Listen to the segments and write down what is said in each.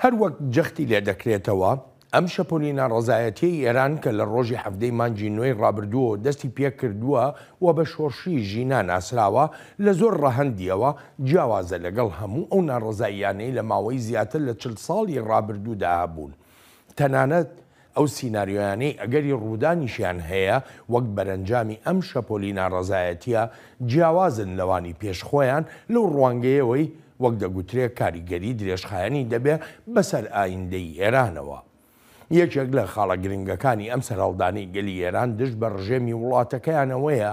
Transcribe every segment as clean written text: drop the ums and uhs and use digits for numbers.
هەروەک جەختی لێ دەکرێتەوە ئەم شەپۆلینە ڕزایەتی ئێران کە لە ڕۆژی هەفتەی مانگی نوێی ڕابردووە دەستی پێ کردووە و بە شۆڕشی ژینان ئاسراوە لە زۆر ڕەهەندیەوە جیاوازە لەگەڵ هەموو ئەو ناڕزاییانەی لە ماوەی زیاتر لە 40 ساڵی ڕابردوودا هەبوون. تەنانەت ئەو سیناریۆیانەی ئەگەری ڕوودانیشیان هەیە وەک بەرەنجامی ئەم شەپۆلینە ڕزایەتیە جیاوازن لەوانی پێشخۆیان لەو ڕوانگەیەوەی وەک دەگوترێت کاریگەری درێژخایەنی دەبێ بەسەر ئایندەی ئێرانەوە. یەکێک لە خاڵە گرنگەکانی ئەم سەرهەڵدانەی گەلی ئێران دژ بە ڕژێمی وڵاتەکەیانەوەیە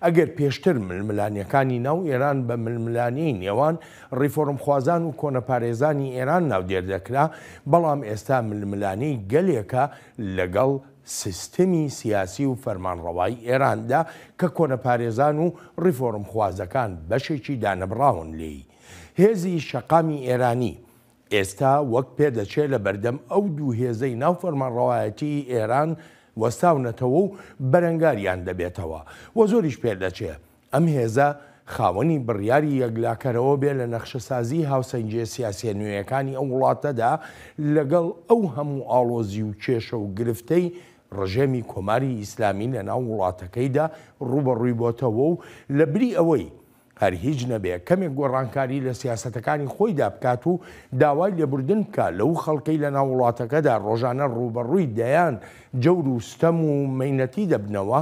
ئەگەر پێشتر ململانیەکانی ناو ئێران بە ململانی نێوان ڕیفۆرمخوازان و کۆنەپارێزانی ئێران ناودێر دەکرا، بەڵام ئێستا ململانەی گەلێکە لەگەڵ سیستمی سیاسی و فەرمانڕەوای ئێراندا کە کۆنەپارێزان و ڕیفۆرمخوازەکان بەشێکی دانەبراون لێی. هێزی شەقامی ئێرانی ئێستا وەک پێدەچێت لە بەردەم ئەو دوو هێزەی ناو فەرمانڕەوایەتی ئێران وەستاونەتەوە و بەرەنگاریان دەبێتەوە و زۆریش پێدەچێت ئەم هێزە خاوەنی بڕیاری یەکلاکەرەوە بێ لە نەخشەسازی هاوسەنگیە سیاسی نوێیەکانی ئەو وڵاتەدا لەگەڵ ئەو هەموو ئاڵۆزی و کێشە و گرفتەی ڕژێمی کۆماری ئیسلامی لە ناو وڵاتەکەیدا ڕوبەڕووی بۆتەوە و لە بری ئەوەی هەر هیچ نەبێ کەمێک گۆڕانکاری لە سیاسەتەکانی خۆیدا بکات و داوای لێبوردن بکە لەو خەڵکەی لە ناو وڵاتەکەدا ڕۆژانە ڕوبەڕووی دەیان جەور و ستەم و مەینەتی دەبنەوە،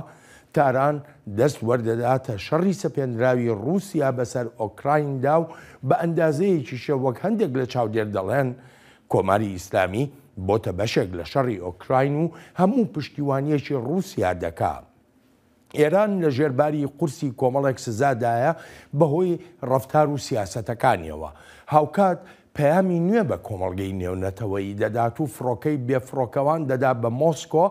تاران دەست وەردەداتە شەڕی سەپێنراوی رووسیا بەسەر ئۆکرایندا و بە ئەندازەیەکی شەوەک هەندێک لە چاودێر دەڵێن کۆماری ئیسلامی بۆتە بەشێک لە شەڕی ئۆکراین و هەموو پشتیوانیەکی رووسیا دەکات. ئێران لە ژێرباری قورسی کۆمەڵێک سزادایە بەهۆی ڕەفتار و سیاسەتەکانیەوە. هاوکات پەیامی نوێ بە کۆمەڵگەی نێونەتەوەی دەدات و فڕۆکەی بێفڕۆکەوان دەدا بە مۆسکۆ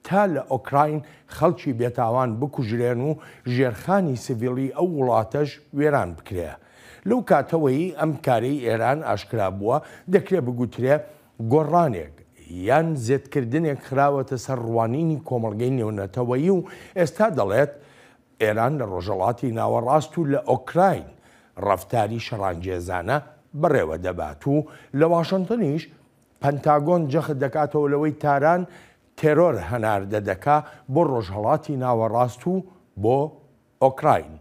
تا لە ئۆکراین خەڵکی بێتاوان بکوژرێن و ژێرخانی سڤیلی ئەو وڵاتەش وێران بکرێ. لەو کاتەوەی ئەم کارەی ئێران ئاشکرا بووە دەکرێت بگوترێ گۆڕانێک یان زێدکردنێک خراوەتە سەر ڕوانینی کۆمەڵگەی نێونەتەوەیی و ئێستا دەڵێت ئێران لە ڕۆژەڵاتی ناوەڕاست و لە ئۆکراین ڕەفتاری شەڕانگێزانە بڕێوە دەبات و لە واشنتنیش پەنتاگۆن جەخت دەکاتەوە لەوەی تاران تێرۆر هەناردە دەکا بۆ ڕۆژهەڵاتی ناوەڕاست و بۆ ئۆکراین.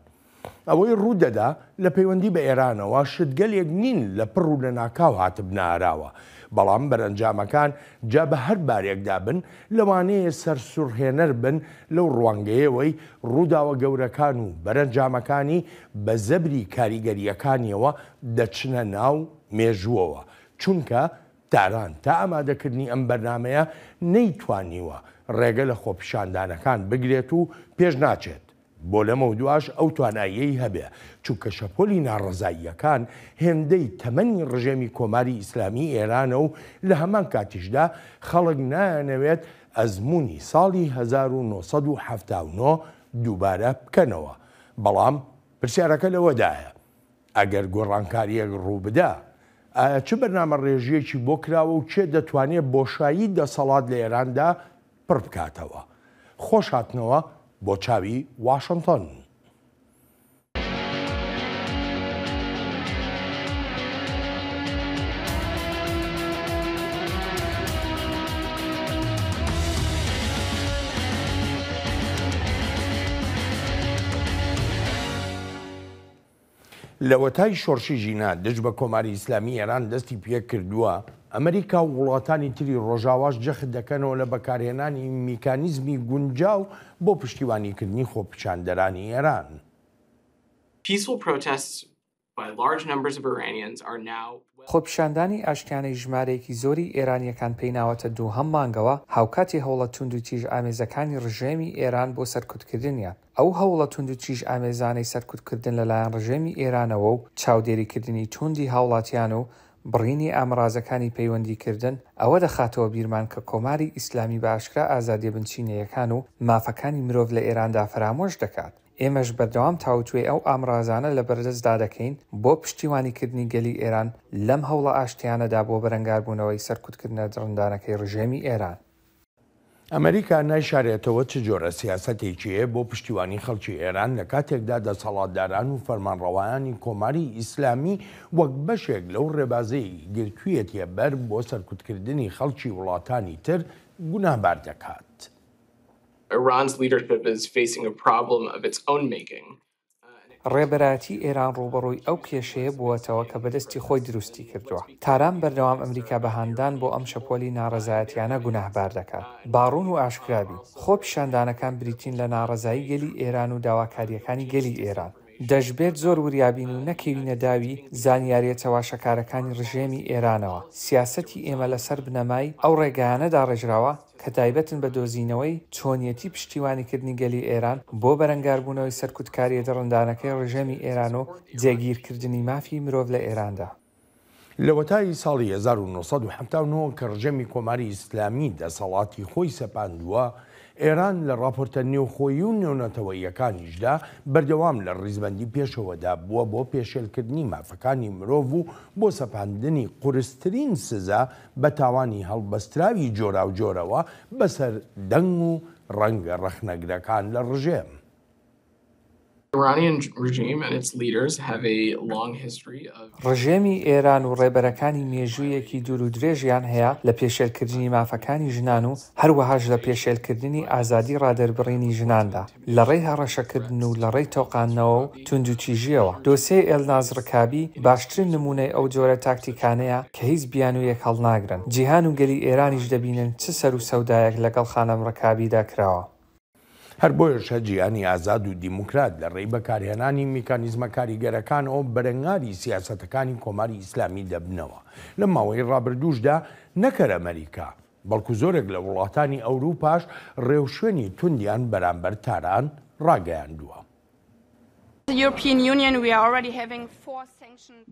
ئەوەی ڕوودەدا لە پەیوەندی بە ئێرانەوە شتگەلێک نین لە پڕ و لە ناکاو هاتبناراوە، بەڵام بەرەنجامەکان جا بە هەر بارێکدا بن لەوانەیە سەرسوڕهێنەر بن لەو ڕوانگەیەوەی ڕووداوە گەورەکان و بەرەنجامەکانی بە زەبری کاریگەریەکانیەوە دەچنە ناو مێژووەوە، چونکە تاران تا ئامادەکردنی ئەم بەرنمەیە نەیتوانیوە ڕێگە لە خۆپیشاندانەکان بگرێت و پێش ناچێت. بۆ لەمە و دوایش ئەو تواناییەی هەبێ، چونکە شەپۆلی ناڕزاییەکان هێندەی تەمەنی ڕژێمی کۆماری ئیسلامی ئێرانە و لە هەمان کاتیشدا خەڵک نایانەوێت ئەزمموی ساڵی 1970 دووبارە بکەنەوە. بەڵام پرسیارەکە لەوەدایە ئەگەر گۆڕانکاریەک ڕوو بدا ئایا چ بەرنامە ڕێژیەکی بۆ کراوە و کێ دەتوانێت بۆشایی دەسەڵات لە ئێراندا پڕ بکاتەوە؟ خۆش هاتنەوە بۆ چاوی واشنتن. لە وەتای شۆڕشی ژینە دژ بە کۆماری ئیسلامی ئێران دەستی پێ کردووە، ئەمریکا و وڵاتانی تری ڕۆژاواش جەخت دەکەنەوە لە بەکارهێنانی میکانیزمی گونجاو بۆ پشتیوانیکردنی خۆپیشاندەرانی ئێران. خۆپیشاندانی ئاشتیانەی ژمارەیەکی زۆری ئێرانیەکان پێیناوەتە دووهەم مانگەوە هاوکاتی هەوڵە تونند و تیژ ئامێزەکانی ڕژێمی ئێران بۆ سەرکوتکردنیان. ئەو هەوڵە تونند و تیژ ئامێزانەی سەرکوتکردن لەلایەن ڕژێمی ئێرانەوە و چاودێریکردنی توندی هاوڵاتیان و بڕینی ئامرازەکانی پەیوەندیکردن ئەوە دەخاتەوە بیرمان کە کۆماری ئیسلامی بە ئاشکرا ئازادیە بنچینەیەکان و مافەکانی مرۆڤ لە ئێراندا فرامۆش دەکات. ئێمەش بەردەوام تاوتوێ ئەو ئامرازانە لە بەردەستدا دەکەین بۆ پشتیوانیکردنی گەلی ئێران لەم هەوڵە ئاشتیانەدا بۆ بەرەنگاربوونەوەی سەرکوتکردنە دڕندانەکەی ڕژێمی ئێران. ئەمریکا نایشارێتەوە چ جۆرە سیاسەتێکیە بۆ پشتیوانی خەڵکی ئێران لە کاتێکدا دەسەڵاتداران و فەرمانڕەوایانی کۆماری ئیسلامی وەک بەشێک لەو ڕێبازەی گرتوویەتیە بەر بۆ سەرکوتکردنی خەڵکی وڵاتانی تر گوناهبار دەکات. Iran's leadership is facing a problem of its own making. ڕێبەرایەتی ئێران ڕوبەڕووی ئەو کێشەیە بووەتەوە کە بەدەستی خۆی دروستی کردووە. تاران بەردەوام ئەمریکا بەهاندان بۆ ئەم شەپۆلی ناڕەزایەتیانە گوناهبار دەکات. باڕوون و ئاشکرابی خۆ پیشاندانەکان بریتین لە ناڕەزایی گەلی ئێران و داواکاریەکانی گەلی ئێران. دەشبێت زۆر وریابین و نەکەوینە داوی زانیاریە چاواشەکارەکانی ڕژێمی ئێرانەوە. سیاسەتی ئێمە لەسەر بنەمای ئەو ڕێگایانەدا ڕێژراوە کە تایبەتن بە دۆزینەوەی چۆنیەتی پشتیوانیکردنی گەلی ئێران بۆ بەرەنگاربوونەوەی سەرکوتکاریە دڕندانەکەی ڕژێمی ئێران و جێگیرکردنی مافی مرۆڤ لە ئێراندا. لە وەتای ساڵی 1970 کە ڕژێمی کۆماری ئیسلامی دەسەڵاتی خۆی سەپاندووە، ئێران لە راپۆرتە نێوخۆیی و نێونەتەوەییەکانیشدا بەردەوام لە ڕیزبەندی پێشەوەدا بووە بۆ پێشێلکردنی مافەکانی مرۆڤ و بۆ سەپاندنی قورسترین سزا بە تاوانی هەڵبەستراوی جۆرا و جۆرەوە بەسەر دەنگ و ڕەنگە ڕەخنەگرەکان لە ڕژێم. ڕژێمی ئێران و ڕێبەرەکانی مێژوویەکی دوور و درێژیان هەیە لە پێشێلکردنی مافەکانی ژنان و هەروەهاش لە پێشێلکردنی ئازادی ڕادەربڕینی ژناندا لە ڕێی هەڕەشەکردن و لە ڕێی تۆقانەوە و توندوتیژیەوە. دۆسیە ئێلناز ڕکابی باشترین نمونەی ئەو جۆرە تاکتیکانەیە کە هیچ بیان و یەک هەڵناگرن. جیهان و گەلی ئێرانیش دەبینن چ سەر و سەودایەک لەگەڵ خانەم ڕکابیدا کراوە. هەر بۆیەشە جیهانی ئازاد و دیموکرات لە ڕێی بەکارهێنانی میکانیزمە کاریگەرەکانەوە بەرەنگاری سیاسەتەکانی کۆماری ئیسلامی دەبنەوە. لە ماوەی ڕابردووشدا نەکەر ئەمریکا بەڵکو زۆرێک لە وڵاتانی ئەوروپاش ڕێوشوێنی توندیان بەرامبەر تاران ڕاگەیاندووە.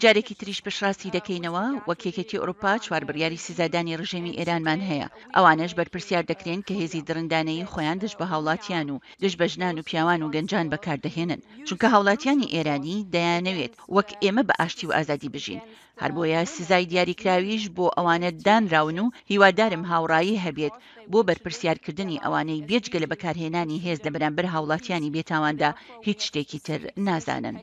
جارێکی تریش پشڕاستی دەکەینەوە وەکێکێتی ئەوروپا چواربڕیاری سزادانی ڕژێمی ئێرانمان هەیە. ئەوانش بەرپرسیار دەکرێن کە هێزی دڕندانەی خۆیان دژ بە هاوڵاتیان و دژ بە ژنان و پیاوان و گەنجان بەکاردەهێنن، چونکە هاوڵاتیانی ئێرانی دەیانەوێت وەک ئێمە بە ئاشتی و ئازادی بژین. هەر بۆیە سزای دیاریکراویش بۆ ئەوانە دانراون و هیوادارم هاوڕایی هەبێت بۆ بەرپرسیارکردنی ئەوانەی بێجگە لە بەکارهێنانی هێز لە بەرامبەر هاوڵاتیانی بێتاواندا هیچ شتێکی تر نازانن.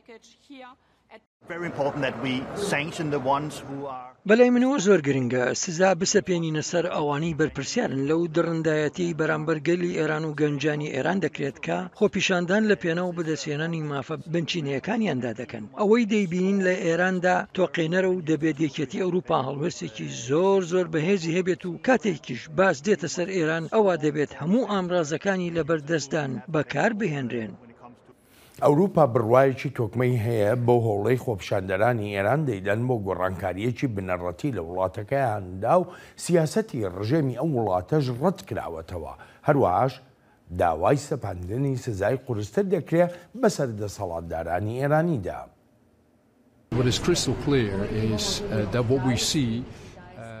بەلای منەوە زۆر گرنگە سزا بسەپێنینە سەر ئەوانەی بەرپرسیارن لەو دڕندایەتی بەرامبەر گەلی ئێران و گەنجانی ئێران دەکرێت کە خۆپیشاندان لە پێنەوە بەدەستێنانی مافە بنچینەکانیاندا دەکەن. ئەوەی دەیبینین لە ئێراندا تۆقێنەرە و دەبێت یەکێتی ئەوروپا هەڵوێستێکی زۆر بەهێزی هەبێت و کاتێکیش باس دێتە سەر ئێران ئەوە دەبێت هەموو ئامرازەکانی لەبەردەستدان بەکار بهێنرێن. ئەوروپا بڕوایەکی تۆکمەی هەیە بۆ هۆڵەی خۆپیشاندەرانی ئێران دەیدەن بۆ گۆڕانکاریەکی بنەڕەتی لە وڵاتەکەیاندا و سیاسەتی ڕژێمی ئەو وڵاتەش ڕەت کراوەتەوە. هەروەهاش داوای سەپاندنی سزای قورستر دەکرێت بەسەر دەسەڵاتدارانی ئێرانیدا.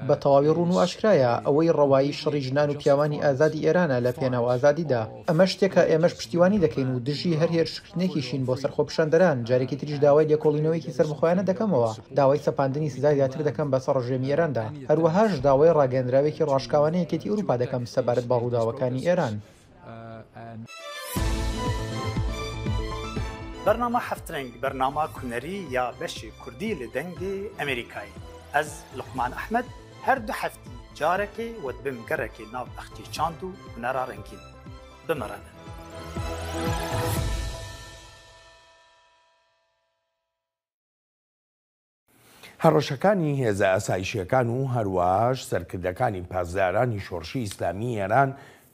بە تەواوی ڕوون و ئاشکرایە ئەوەی ڕەوایی شەڕی ژنان و پیاوانی ئازادی ئێرانە لە پێناو ئازادیدا. ئەمە شتێکە ئێمەش پشتیوانی دەکەین و دژی هەر هێرشکردنێکیشین بۆ سەرخۆپیشاندەران. جارێکی تریش داوای لێکۆڵینەوەیەکی سەربەخۆیانە دەکەمەوە، داوای سەپاندنی سزای زیاتر دەکەم بەسەر ڕژێمی ئێراندا. هەروەهاش داوای ڕاگەیاندراوێکی ڕاشکاوانەیەکێتی ئەوروپا دەکەم سەبارەت بە ڕووداوەکانی ئێران. برنامه هەفترنگ برنامه کونەری یا بەشی کوردی لە دەنگی ئەمریکایی. ئەز لوقمان ئەحمەد هەردوو هەفتی جارێکی وەدبم گەڕێکی ناو بەختی چاند و هونەرا ڕەنگین بمەڕەنە. هەڕەشەکانی هێزە ئاسایشیەکان و هەروەهاش سەرکردەکانی پاسدارانی شۆڕشی ئیسلامی ئێران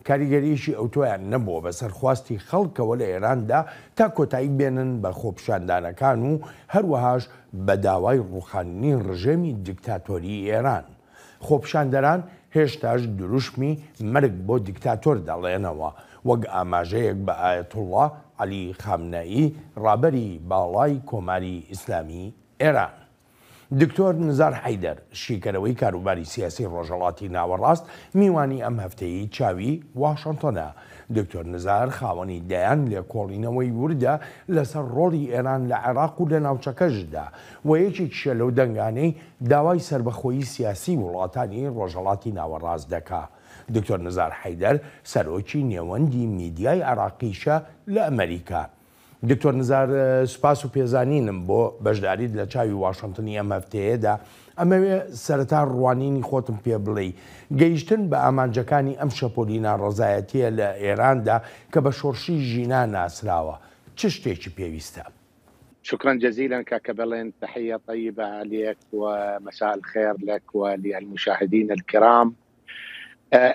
کاریگەریشی ئەوتۆیان نەبووە بەسەر خواستی خەڵکەوە لە ئێراندا تا کۆتایی بێنن بە خۆپیشاندانەکان و هەروەهاش بە داوای ڕوخاندنی ڕژێمی دیکتاتۆری ئێران. خۆپیشاندەران هێشتاش دروشمی مەرگ بۆ دیکتاتۆر دەڵێنەوە وەک ئاماژەیەک بە ئایەتوڵڵا عەلی خامنەئی ڕابەری باڵای کۆماری ئیسلامی ئێران. دکتۆر نزار حەیدەر شیکەرەوەی کاروباری سیاسی ڕۆژهەڵاتی ناوەڕاست میوانی ئەم هەفتەیەی چاوی واشنتنە. دکتۆر نزار خاوەنی دەیان لێکۆڵینەوەی وردە لەسەر ڕۆڵی ئێران لە عێراق و لە ناوچەکەشدا و یەکێکیشە لەو دەنگانەی داوای سربەخۆیی سیاسی وڵاتانی ڕۆژهەڵاتی ناوەڕاست دەکا. دکتۆر نزار حەیدەر سەرۆکی نێوەندی میدیای عێراقیشە لە ئەمریکا. دکتۆر نزار سوپاس و پێزانینم بۆ بەشداریت لە چاوی واشنتنی ئەم هەفتەیەدا. ئەمەوێ سەرەتا ڕوانینی خۆتم پێ بڵێ گەیشتن بە ئامانجەکانی ئەم شەپۆلینا ڕەزایەتیە لە ئێراندا کە بە شۆڕشی ژینا ناسراوە چ شتێکی پێویستە؟ شكرا جزيلا كابلين، تحية طيبة لك ومساء الخير لك وللمشاهدين الكرام.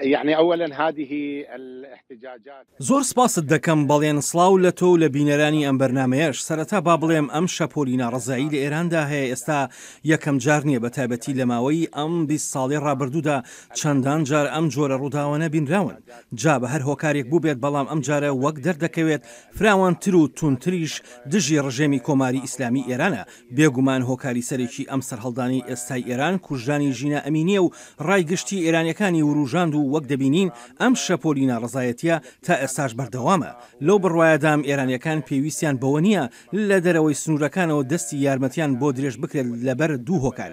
يعني أولا هذه الاحتجاجات زۆر سپاست دەکەم بەڵێن سڵاو لە تۆ لە بینەرانی ئەم بەرنامەیەش. سەرەتا با بڵێم ئەم شەپۆلینا ڕەزایی لە ئێراندا هەیە ئێستا یەکەم جار نییە بە تایبەتی لە ماوەی ئەم 20 ساڵی ڕابردوودا چەندان جار ئەم جۆرە ڕووداوانە بینراون. جا بە هەر هۆکارێک بوو بێت بەڵام ئەم جارە وەک دەردەکەوێت فراوانتر و تونتریش دژی ڕژێمی کۆماری ئیسلامی ئێرانە. بێگومان هۆکاری سەرێکی ئەم سەرهەڵدانی ئێستای ئێران کوژانی ژینە ئەمینیە و ڕایگشتی ئێرانیەکانی وروژان و وەک دەبینین ئەم شەپۆلینا ڕەزایەتیە تا ئێستاش بەردەوامە. لەو بڕوایەدام ئێرانیەکان پێویستیان بەوە نییە لە دەرەوەی سنوورەکانەوە دەستی یارمەتیان بۆ درێژ بکرێت لەبەر دوو هۆکار.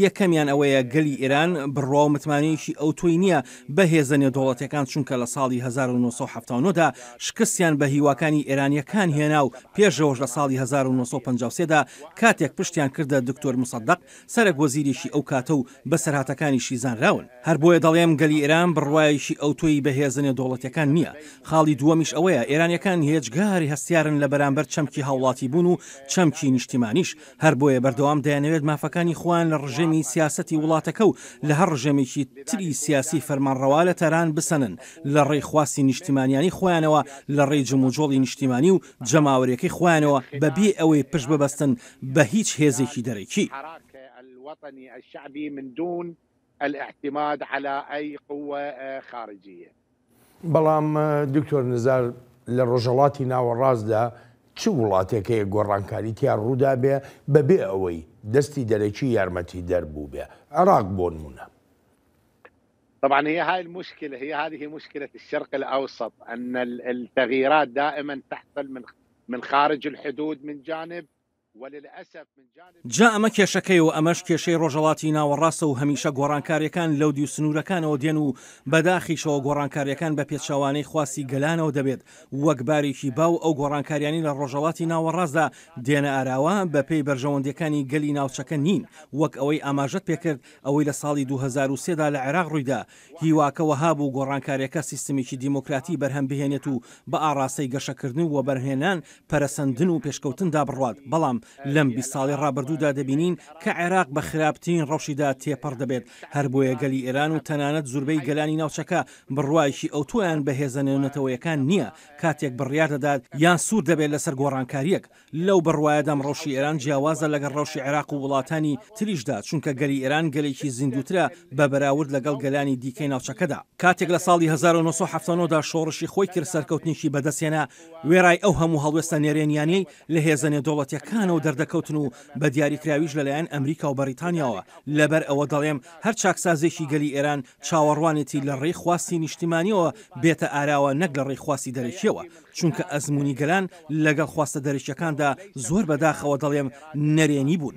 یەکەمیان ئەوەیە گەلی ئێران بڕوا و متمانەیەکی ئەو تۆی نییە بەهێزە نێودەوڵەتیەکان چونکە لە ساڵی 1970دا شکستیان بە هیواکانی ئێرانیەکان هێنا و پێشەوەش لە ساڵی 1953دا کاتێک پشتیان کردە دکتۆر موسەدەق سەرک وەزیرێکی ئەو کاتە و بەسەرهاتەکانی زانراون. هەر بۆیە دەڵێم گەلی ئێران بڕوایەکی ئەو تۆی بەهێزە نێودەوڵەتیەکان نییە. خاڵی دووەمیش ئەوەیە ئێرانیەکان هێچگاری هەستیارن لە بەرامبەر چەمکی هاوڵاتی بوون و چەمکی نیشتیمانیش. هەر بۆیە بەردەوام دەیانەوێت مافەکانی خۆیان لە ڕژێمی سیاسەتی وڵاتەکە و لە هەر ڕژێمێکی تری سیاسی فەرمانڕەوا لە تەران بسەنن لە ڕێی خواستی نیشتیمانیانی خۆیانەوە لە ڕێی جموجۆڵی نیشتیمانی و جەماوەریەکەی خۆیانەوە بەبێ ئەوەی پشت ببەستن بە هیچ هێزێکی دەرەکی. الاعتماد على أي قوة خارجية. بەڵام دکتۆر نزار لە ڕۆژهەڵاتی ناوەڕاستدا چ وڵاتێکەیە گۆڕانکاریتیان ڕوودا بێ بەبێ ئەوەی دەستی دەرەکی یارمەتی دەربوو بێ؟ عێراق بۆ نمونە. طبعا هي هاي المشكلة، هي هذه مشكلة الشرق الأوسط، أن التغييرات دائما تحصل من خارج الحدود من جانب جا ئەمە کێشەکەی و ئەمەش کێشەی ڕۆژهەڵاتی ناوەڕاستە و هەمیشە گۆڕانکاریەکان لەو دی و سنوورەکانەوە دێن و بەداخیشەوە گۆڕانکاریەکان بە پێچەوانەی خواستی گەلانەوە دەبێت وەک بارێکی باو ئەو گۆڕانکاریانی لە ڕۆژهەڵاتی ناوەڕاستدا دێنە ئاراوە بە پێی بەرژەوەندەکانی گەلی ناوچەکە نین وەک ئەوەی ئاماژەت پێکرد ئەوەی لە ساڵی 2003دا لە عێراق ڕوویدا هیواکەوە هابوو گۆڕانکاریەکە سیستمێکی دیموکراتی بەرهەم بهێنێت و بە ئاڕاستەی گەشەکردن و بەرهێنان پەرەسەندن و پێشکەوتندا بڕوات. بەڵام لەم 20 ساڵی ڕابردوودا دەبینین کە عێراق بە خراپترین ڕەوشیدا تێپەڕ دەبێت. هەر بۆیە گەلی ئێران و تەنانەت زوربەی گەلانی ناوچەکە بڕوایکی ئەو تۆیان بەهێزە نێونەتەوەیەکان نییە کاتێک بڕیار دەدات یان سوور دەبێت لەسەر گۆڕانکاریەک. لەو بڕوایەدام ڕەوشی ئێران جیاوازە لەگەڵ ڕەوشی عێراق و وڵاتانی تریشدا چونکە گەلی ئێران گەلێکی زیندوترە بە بەراورد لەگەڵ گەلانی دیکەی ناوچەکەدا. کاتێک لە ساڵی 1970دا شۆڕشی خۆی کرد سەرکەوتنیشی بەدەستێنا وێرای ئەو هەموو هەڵوێستە نێرێنیانەی لە هێزە نێودەوڵەتیەکانەوە دەردەکەوتن و بە دیاریکراویش لەلایەن ئەمریکا و بەریتانیاوە. لەبەر ئەوە دەڵێم هەر چاکسازێکی گەلی ئێران چاوەڕوانێتی لە ڕێی خواستی نیشتیمانیەوە بێتە ئاراوە نەک لە ڕێی خواستی دەرەکیەوە چونکە ئەزمموی گەلان لەگەڵ خواستە دەرەکیەکاندا زۆر بەداخەوە دەڵێم نەرێنی بوون.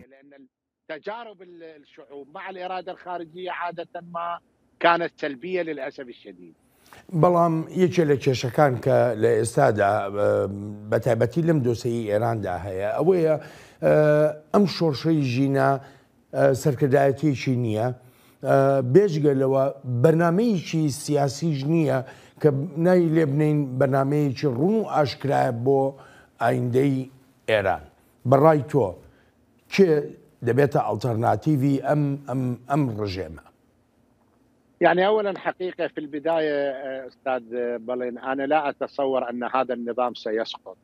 تجارب الشعوب مع الإرادة الخارجية عادة ما كانت سلبية للأسف الشديد. بەڵام یەکێ لە کێشەکان کە لە ئێستادا بەتایبەتی لەم دۆسەی ئێراندا هەیە ئەوەیە ئەم شۆڕشەی ژینە سەرکردایەتێکی نییە بێژگە لەوە بەرنامەیەکی سیاسیش نییە کە نای لێ بنین بەرنمەیەکی ڕوون و ئاشکرایە بۆ ئایندەی ئێران. بەڕای تۆ کێ دەبێتە ئەڵتەرناتیڤی ئەم ڕژێمە؟ يعني أولا حقيقة في البداية أستاذ بلين أنا لا أتصور أن هذا النظام سيسقط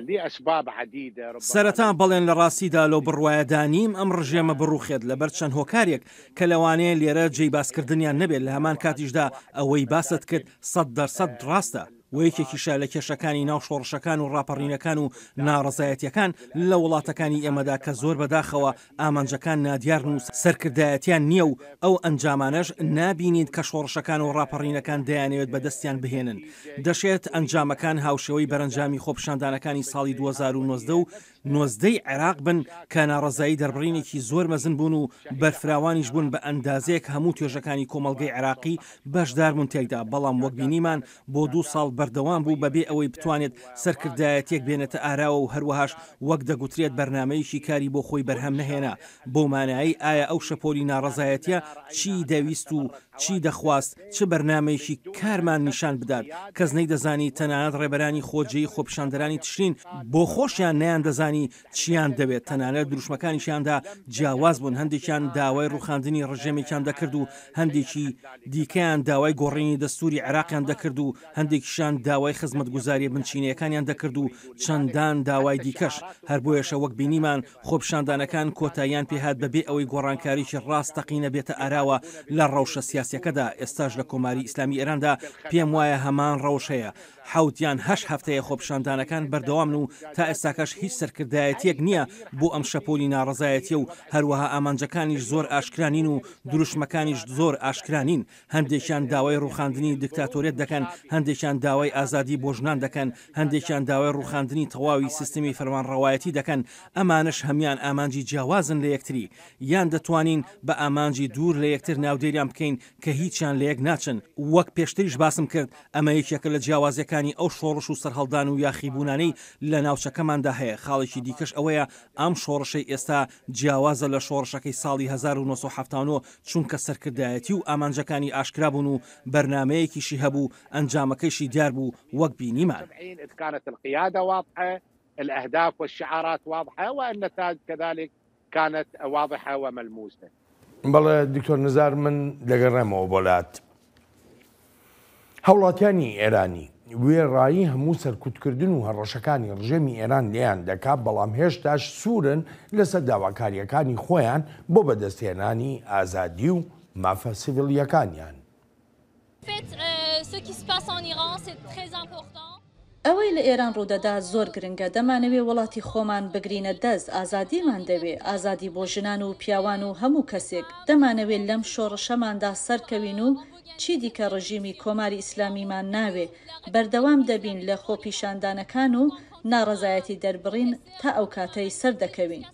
لأسباب عديدة. سەرەتا بەڵێن لە ڕاستیدا لەو بڕوایەدانیم ئەم ڕژێمە بڕوخێت لەبەر چەند هۆکارێک کە لەوانەیە لێرە جێی باسکردنیان نەبێت لە هەمان کاتیشدا ئەوەی باست کرد 100% ڕاستە و یەکێکیشە لە کێشەکانی ناو شۆڕشەکان و ڕاپەڕینەکان و ناڕزایەتیەکان لە وڵاتەکانی ئێمەدا کە زۆر بەداخەوە ئامانجەکان نادیارن و سەرکردایەتیان نییە و ئەو ئەنجامانەش نابینیت کە شۆڕشەکان و ڕاپەڕینەکان دەیانەوێت بەدەستیان بهێنن. دەشێت ئەنجامەکان هاوشێوەی بەرەنجامی خۆپیشاندانەکانی ساڵی 2019 و 19 عێراق بن کە ناڕزایی دەربڕینێکی زۆر مەزن بوون و بەرفراوانیش بوون بە ئەندازەیەک هەموو توێژەکانی کۆمەڵگەی عێراقی بەشدار بوون تێکدا، بەڵام وەک بینیمان بۆ 2 ساڵ بەردەوام بوو بەبێ ئەوەی بتوانێت سەرکردایەتێک بێنێتە ئاراوە و هەروەهاش وەک دەگوترێت بەرنمەیەکی کاری بۆ خۆی بەرهەم نەهێنا. بۆ مانایی ئایا ئەو شەپۆلی ناڕزایەتیە چی دەویست و چی دەخواست، چ بەرنمەیەکی کارمان نیشان بدات. کەس نەیدەزانی تەنانەت ڕێبەرانی خۆجێی خۆپیشاندەرانی تشرین بۆ خۆشیان نەیان دەزانی چیان دەوێت، تەنانەت دروشمەکانیشیاندا جیاواز بوون، هەندێکیان داوای ڕوخاندنی ڕژێمێکیان دەکرد و هەندێکی دیکەیان داوای گۆڕینی دەستوری عێراقیان دەکرد و هەندێکیشان داوای خزمەتگوزاری بنچینەکانیان دەکرد و چەندان داوای دیکەش. هەر بۆیەشە وەک بینیمان خۆپیشاندانەکان کۆتاییان پێهات بەبێ ئەوەی گۆڕانکاریی ڕاستەقینە بێتە ئاراوە لە ڕەوشە سیاسیەکەدا. ئێستاش لە کۆماری ئیسلامی ئێراندا پێم وایە هەمان ڕەوش هەیە. 7 یان 8 هەفتەیە خۆپیشاندانەکان بەردەوامن و تا ئێستاکەش هیچ سەرکردایەتیەک نییە بۆ ئەم شەپۆلی ناڕزایەتیە و هەروەها ئامانجەکانیش زۆر ئاشکرانین و دروشمەکانیش زۆر ئاشکرانین. هەندێکیان داوای ڕوخاندنی دیکتاتۆریەت دەکەن، هەندێکیان داوای ئازادی بۆ ژنان دەکەن، هەندێکیان داوای ڕوخاندنی تەواوی سیستمی فەرمانڕەوایەتی دەکەن. ئەمانش هەمان ئامانجی جیاوازن لە یەکتری، یان دەتوانین بە ئامانجی دوور لە یەکتر ناودێریان بکەین کە هیچیان لە یەک ناچن. وەک پێشتریش باسم کرد، ئەمە یەکێکە لە جیاوازەکانی ئەو شۆڕش و سەرهەڵدان و یاخیبوونانەی لە ناوچەکەماندا هەیە. خاڵێکی دیکەش ئەوەیە ئەم شۆڕشەی ئێستا جیاوازە لە شۆڕشەکەی ساڵی 1970 چونکە سەرکردایەتی و ئامانجەکانی ئاشکرا بوون و بەرنمەیەکیشی هەبوو، ئەنجامەکەیشی دیار بوو وەک بینیمان. كانت القيادة واضحة، الأهداف والشعارات واضحة، والنتائج كذلك كانت واضحة وملموسة. بەڵێ دکتۆر نزار، من دەگەڕێمەوە بۆلات. هەوڵاتیانی ئێرانی وێڕایی هەموو سەرکوتکردن و هەڕەشەکانی ڕژێمی ئێران لیان دەکات، بەڵام هێشتاش سوورن لەسەر داواکاریەکانی خۆیان بۆ بەدەستهێنانی ئازادی و مافە سیڤیلیەکانیان. ئەوەی لە ئێران ڕوودەدا زۆر گرنگە. دەمانەوێ وڵاتی خۆمان بگرینە دەست، ئازادیمان دەوێ، ئازادی بۆ ژنان و پیاوان و هەموو کەسێک. دەمانەوێت لەم شۆڕشەماندا سەرکەوین و چی دیکە ڕژیمی کۆماری ئیسلامیمان ناوێ. بەردەوام دەبین لە خۆپیشاندانەکان و ناڕزایەتی دەربڕین تا ئەو کاتەی سەردەکەوین.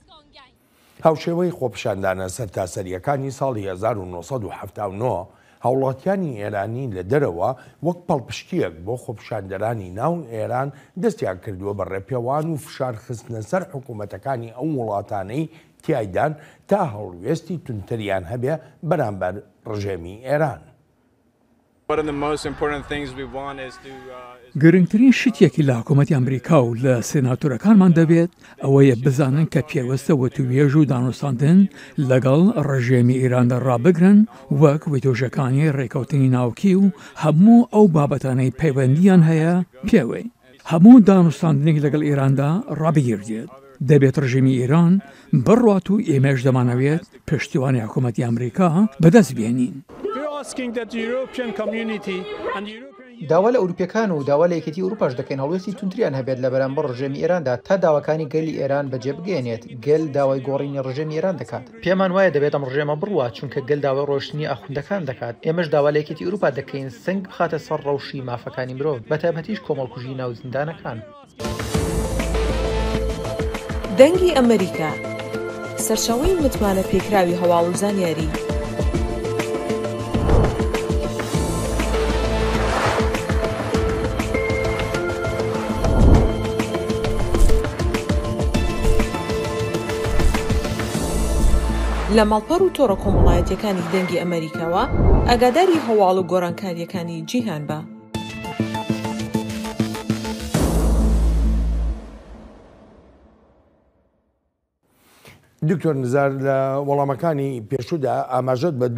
هاوشێوەی خۆپیشاندانە سەرتاسەریەکانی ساڵی 1970 هەوڵاتیانی ئێرانی لە دەرەوە وەک پەڵپشتیەک بۆ خۆپیشاندەرانی ناو ئێران دەستیان کردووە بە ڕێپێوان و فشار خستنە سەر حکوومەتەکانی ئەو وڵاتانەی تیایدان تا هەڵوێستی تونتریان هەبێ بەرامبەر ڕژێمی ئێران. گرنگترین شتێکی لە حکوومەتی ئەمریکا و لە سێناتۆرەکانمان دەبێت ئەوەیە بزانن کە پێوەستە وەتوێژ و دانوستاندن لەگەڵ ڕژێمی ئێراندا ڕابگرن وەک وێتۆژەکانی ڕێکەوتنی ناوکی و هەموو ئەو بابەتانەی پەیوەندیان هەیە پێوەی. هەموو دانوستاندنێک لەگەڵ ئێراندا ڕابگیردێت. دەبێت ڕژێمی ئێران بڕوات و ئێمەش دەمانەوێت پشتیوانی حکوومەتی ئەمریکا بەدەست بێنین. داوا لە ئەوروپیەکان و داوا لە یەکێتی ئەوروپاش دەکەین هەڵوێستی تونتریان هەبێت لە بەرامبەر ڕژێمی ئێراندا تا داواکانی گەلی ئێران بەجێ بگەێنێت. گەل داوای گۆڕینی ڕژێمی ئێران دەکات. پێمان وایە دەبێت ئەم ڕژێمە بڕوات چونکە گەل داوای ڕۆشتنی ئاخوندەکان دەکات. ئێمەش داوا لە یەکێتی ئەوروپا دەکەین سنگ بخاتە سەر ڕەوشی مافەکانی مرۆڤ، بەتایبەتیش کۆمەڵکوژی ناو زیندانەکان. دەنگی ئەمریکا سەرچاوەی متمانە پێکراوی هەواڵ و زانیاری. لە ماڵپەڕ و تۆڕە کۆمەڵایەتیەکانی دەنگی ئەمریکاوە ئاگاداری هەواڵ و گۆڕانکاریەکانی جیهان بە. دکتۆر نزار، لە وەڵامەکانی پێشودا ئاماژەت بە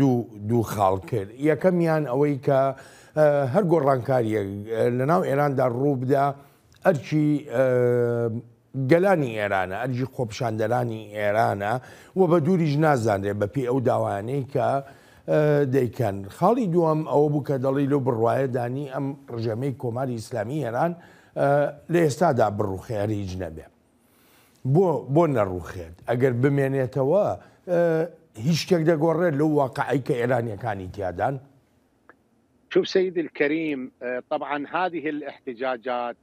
دوو خاڵ کرد. یەکەمیان ئەوەی کە هەر گۆڕانکاریە لە ناو ئێراندا ڕوو بدا ئەرچی گەلانی ئێرانە، ئەرجی خۆپیشاندەرانی ئێرانە و بە دووریش نازانرێت بەپێی ئەو داوانەی کە دەیکەن. خاڵی دووەم ئەوە بوو کە دەڵی لەو بڕواایەدانی ئەم ڕژەمەی کۆماری ئیسلامی ئێران لە ئێستادا بڕوخێری هیچ نەبێ بۆ نەڕوخێت ئەگەر بمێنێتەوە هیچ شتێک دەگۆڕێت لەو واقعی کە ئێرانیەکانی تیادان. شوف سيدي الكريم، طبعا هذه الاحتجاجات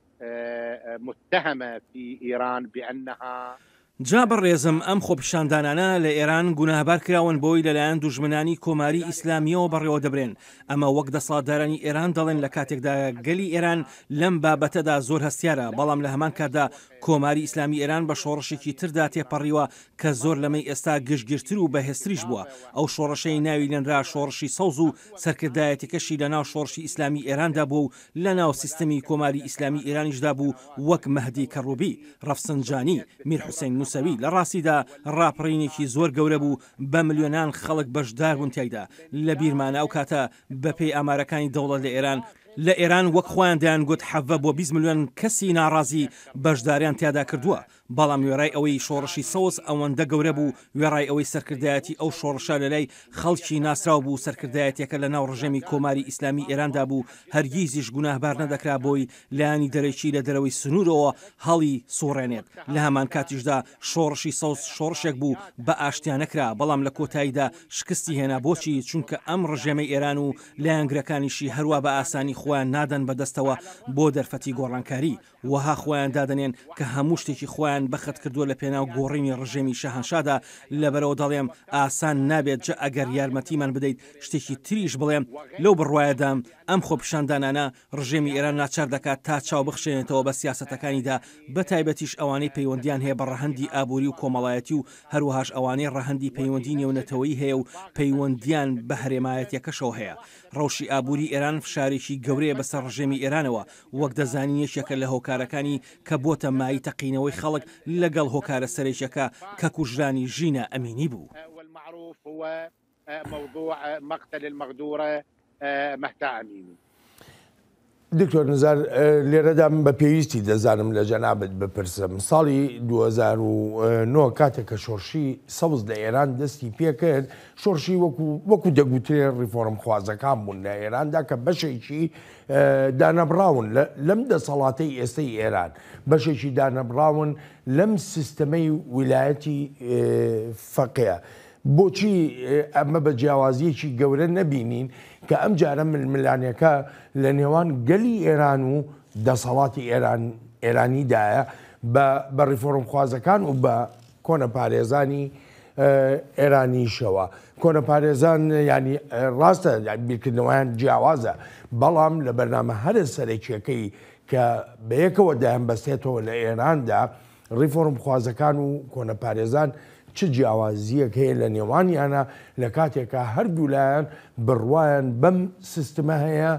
متهمة في إيران بأنها جا بەڕێزم ئەم خۆپیشاندانانە لە ئێران گوناهبار کراون بۆی لەلایەن دوژمنانی کۆماری ئیسلامیەوە بەڕێوە دەبرێن. ئەمە وەک دەسەڵاتدارانی ئێران دەڵێن لە کاتێکدا گەلی ئێران لەم بابەتەدا زۆر هەستیارە، بەڵام لە هەمان کاتدا کۆماری ئیسلامی ئێران بە شۆڕشێکی تردا تێپەڕیوە کە زۆر لەمەی ئێستا گشتگرتر و بەهێستریش بووە. ئەو شۆڕشەی ناوی لەنرا شۆڕشی سەوز و سەرکردایەتەکەشی لە ناو شۆڕشی ئیسلامی ئێراندا بوو و لە ناو سیستەمی کۆماری ئیسلامی ئێرانیشدا بوو وەک مەهدی کەڕوبی، ڕەفسنجانی، میر حوسێن موسەوی. لە ڕاستیدا ڕاپڕینێکی زۆر گەورە بوو، بە ملیۆنان خەڵک بەشدار بوون تایدا. لە بیرمانە ئەو کاتە بەپێی ئامارەکانی دەوڵەت لە ئێران وەک خۆیان دەیانگوت 7 بۆ 20 ملیۆن کەسی ناڕازی بەشداریان تیادا کردووە. بەڵام وێڕای ئەوەی شۆڕشی سەوز ئەوەندە گەورە بوو، وێڕای ئەوەی سەرکردایەتی ئەو شۆڕشە لەلای خەڵکی ناسرااو بوو، سەرکردایەتەکە لە ناو ڕژەمی کۆماری ئیسلامی ئێراندا بوو، هەرگیزیش گوناهبار نەدەکرا بۆی لایانی دەرەکی لە دەرەوەی سنوورەوە هەڵی سوڕێنێت. لە هەمان کاتیشدا شۆڕشی سەوز شۆڕشێک بوو بە ئاشتیان نەکرا، بەڵام لە کۆتاییدا شکستی هێنا. بۆچی؟ چونکە ئەم ڕژەمەی ئێران و لایەنگرەکانیشی هەروە بە ئاسانی خۆیان نادەن بەدەستەوە بۆ دەرفەتی گۆڕانکاری، وەها خۆیان دادەنێن کە هەموو شتێکی خۆیان بەخت کردووە لە پێناو گۆڕینی ڕژێمی شەهەنشادا. لەبەرەوە دەڵێم ئاسان نابێت جە ئەگەر یارمەتیمان بدەیت شتێکی تریش بڵێم لەو بڕواایەدام ئەم خۆپیشاندانانە ڕژێمی ئێران ناچار دەکات تا چاو بخشێنێتەوە بە سیاسەتەکانیدا، بە تایبەتیش ئەوانەی پەیوەندیان هەیە بە ڕەهەندی ئابووری و کۆمەڵایەتی و هەروەهاش ئەوانەی ڕەهەندی پەیوەندی نێونەتەوەی هەیە و پەیوەندیان بە هەرێمایەتیەکەشەوە هەیە. ڕەوشی ئابووری ئێران فشارێکی گەورەیە بەسەر ڕژێمی ئێرانەوە، وەک دەزانی یەکێکە لە هۆکارەکانی کە بۆتە مای تەقینەوەی خەڵک لەگەڵ هۆکارە سەرێکیەکە کە کوژرانی ژینە ئەمینی بوو. والمعروف هو موضوع مقتل المغدورة مهتا أميني. دکتۆر نزار لێرەدا من بە پێویستی دەزانم لە جەنابەت بپرسم. ساڵی 2009 کاتێک کە شۆڕشی سەوز لە ئێران دەستی پێکرد، شۆڕشی وەکو دەگوترێ ڕیفۆرم خوازەکان بوون لە ئێراندا کە بەشێکی دانەبراون لەم دەسەڵاتەی ئێستای ئێران، بەشێکی دانەبراون لەم سیستەمەی ویلایەتی فەقیە. بۆچی ئەمە بە جیاوازیەکی گەورە نەبینین کە ئەم جارە ململانیەکە لە نێوان گەلی ئێران و دەسەڵاتی ئێرانیدایە بە ڕیفۆرم خوازەکان و بە کۆنە پارێزانی ئێرانیشەوە. کۆنە پارێزان ینی ڕاستە بیرکردنەوەیان جیاوازە، بەڵام لە بەرنامە هەرە سەرەکیەکەی کە بەیەکەوە دایان بەستێتەوە لە ئێراندا ڕیفۆرم خوازەکان و کۆنە پارێزان چ جیاوازیەک هەیە لە نێوانیانە لە کاتێکە هەردوو لایەن بڕوایان بەم سیستمە هەیە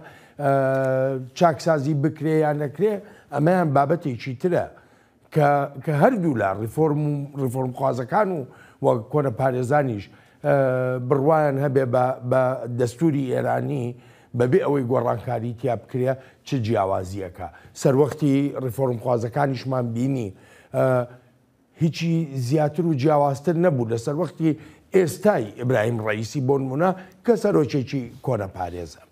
چاکسازی بکرێ یان نەکرێ. ئەمەیان بابەتێکی ترە کە هەردوو لا ڕیفۆرم خوازەکان و کۆنە پارێزانیش بڕوایان هەبێ بە دەستوری ئێرانی بەبێ ئەوەی گۆڕانکاری تیا بکرێ چ جیاوازیەکە. سەروەختی ڕیفۆرم خوازەکانیشمان بینی هیچی زیاتر و جیاوازتر نەبوو لەسەر وەختی ئێستای ئیبراهیم ڕەئیسی بۆ نمونە کە سەرۆکێکی کۆنە پارێزە.